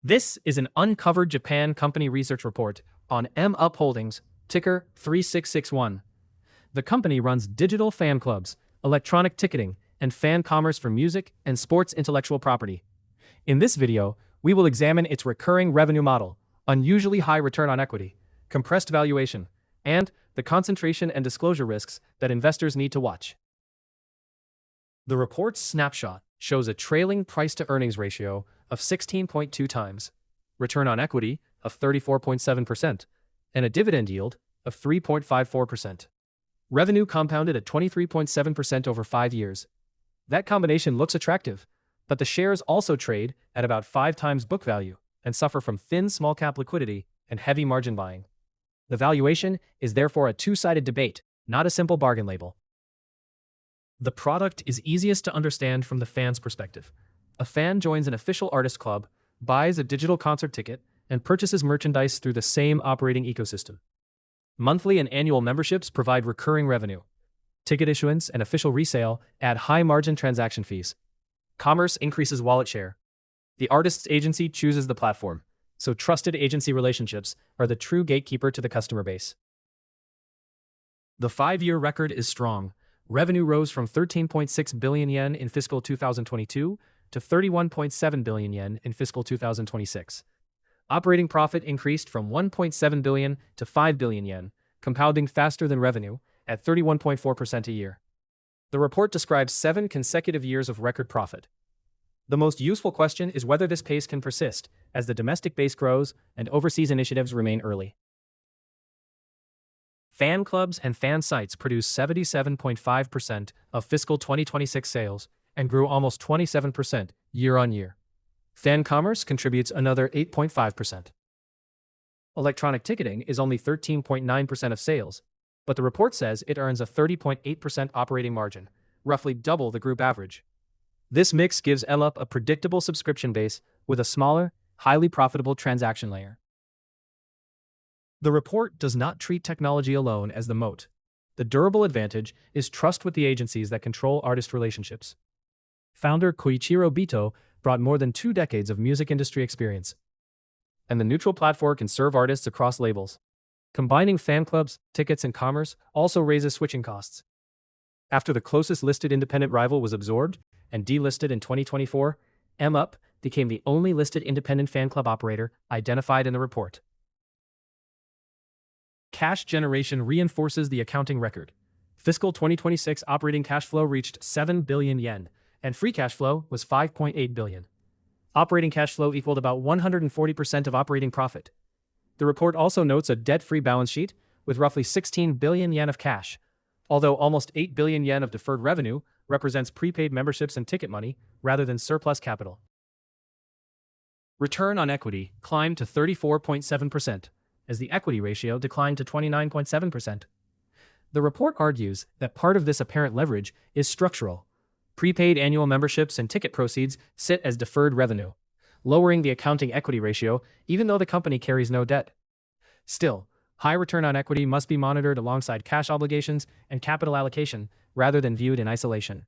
This is an uncovered Japan company research report on M-Up Holdings, ticker 3661. The company runs digital fan clubs, electronic ticketing, and fan commerce for music and sports intellectual property. In this video, we will examine its recurring revenue model, unusually high return on equity, compressed valuation, and the concentration and disclosure risks that investors need to watch. The report's snapshot shows a trailing price-to-earnings ratio of 16.2 times, return on equity of 34.7%, and a dividend yield of 3.54%. Revenue compounded at 23.7% over 5 years. That combination looks attractive, but the shares also trade at about 5 times book value and suffer from thin small-cap liquidity and heavy margin buying. The valuation is therefore a two-sided debate, not a simple bargain label. The product is easiest to understand from the fan's perspective. A fan joins an official artist club, buys a digital concert ticket, and purchases merchandise through the same operating ecosystem. Monthly and annual memberships provide recurring revenue. Ticket issuance and official resale add high-margin transaction fees. Commerce increases wallet share. The artist's agency chooses the platform, so trusted agency relationships are the true gatekeeper to the customer base. The 5-year record is strong. Revenue rose from 13.6 billion yen in fiscal 2022 to 31.7 billion yen in fiscal 2026. Operating profit increased from 1.7 billion to 5 billion yen, compounding faster than revenue at 31.4% a year. The report describes 7 consecutive years of record profit. The most useful question is whether this pace can persist as the domestic base grows and overseas initiatives remain early. Fan clubs and fan sites produced 77.5% of fiscal 2026 sales and grew almost 27% year-on-year. Fan commerce contributes another 8.5%. Electronic ticketing is only 13.9% of sales, but the report says it earns a 30.8% operating margin, roughly double the group average. This mix gives M-Up a predictable subscription base with a smaller, highly profitable transaction layer. The report does not treat technology alone as the moat. The durable advantage is trust with the agencies that control artist relationships. Founder Koichiro Bito brought more than 2 decades of music industry experience, and the neutral platform can serve artists across labels. Combining fan clubs, tickets, and commerce also raises switching costs. After the closest listed independent rival was absorbed and delisted in 2024, M-Up became the only listed independent fan club operator identified in the report. Cash generation reinforces the accounting record. Fiscal 2026 operating cash flow reached 7 billion yen, and free cash flow was 5.8 billion. Operating cash flow equaled about 140% of operating profit. The report also notes a debt-free balance sheet with roughly 16 billion yen of cash, although almost 8 billion yen of deferred revenue represents prepaid memberships and ticket money rather than surplus capital. Return on equity climbed to 34.7%, as the equity ratio declined to 29.7%. The report argues that part of this apparent leverage is structural. Prepaid annual memberships and ticket proceeds sit as deferred revenue, lowering the accounting equity ratio even though the company carries no debt. Still, high return on equity must be monitored alongside cash obligations and capital allocation rather than viewed in isolation.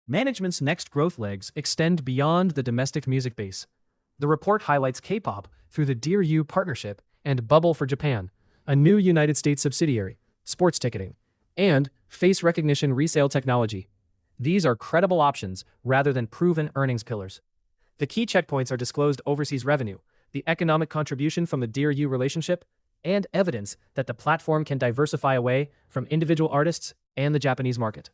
Management's next growth legs extend beyond the domestic music base. The report highlights K-pop through the Dear You partnership and Bubble for Japan, a new United States subsidiary, sports ticketing, and face recognition resale technology. These are credible options rather than proven earnings pillars. The key checkpoints are disclosed overseas revenue, the economic contribution from the Dear You relationship, and evidence that the platform can diversify away from individual artists and the Japanese market.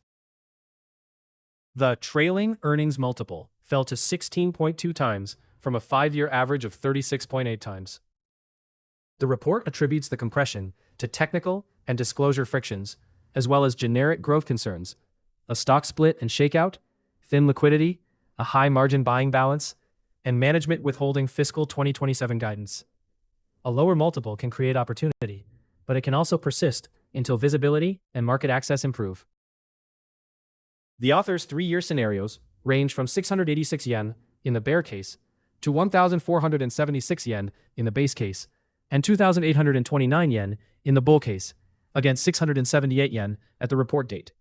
The trailing earnings multiple fell to 16.2 times from a 5-year average of 36.8 times. The report attributes the compression to technical and disclosure frictions, as well as generic growth concerns, a stock split and shakeout, thin liquidity, a high margin buying balance, and management withholding fiscal 2027 guidance. A lower multiple can create opportunity, but it can also persist until visibility and market access improve. The author's 3-year scenarios range from 686 yen in the bear case to 1,476 yen in the base case, and 2,829 yen in the bull case, against 678 yen at the report date.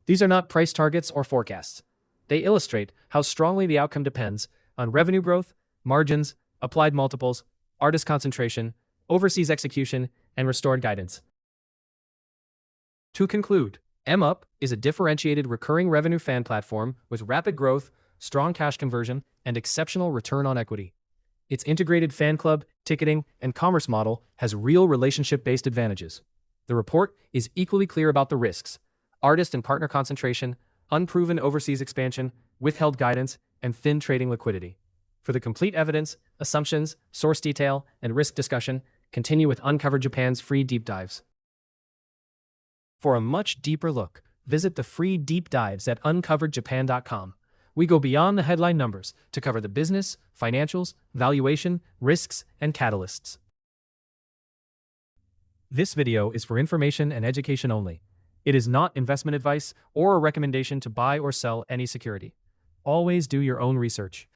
These are not price targets or forecasts. They illustrate how strongly the outcome depends on revenue growth, margins, applied multiples, artist concentration, overseas execution, and restored guidance. To conclude, MUP is a differentiated recurring revenue fan platform with rapid growth, strong cash conversion, and exceptional return on equity. Its integrated fan club, ticketing, and commerce model has real relationship-based advantages. The report is equally clear about the risks: artist and partner concentration, unproven overseas expansion, withheld guidance, and thin trading liquidity. For the complete evidence, assumptions, source detail, and risk discussion, continue with Uncover Japan's free deep dives. For a much deeper look, visit the free deep dives at uncoveredjapan.com. We go beyond the headline numbers to cover the business, financials, valuation, risks, and catalysts. This video is for information and education only. It is not investment advice or a recommendation to buy or sell any security. Always do your own research.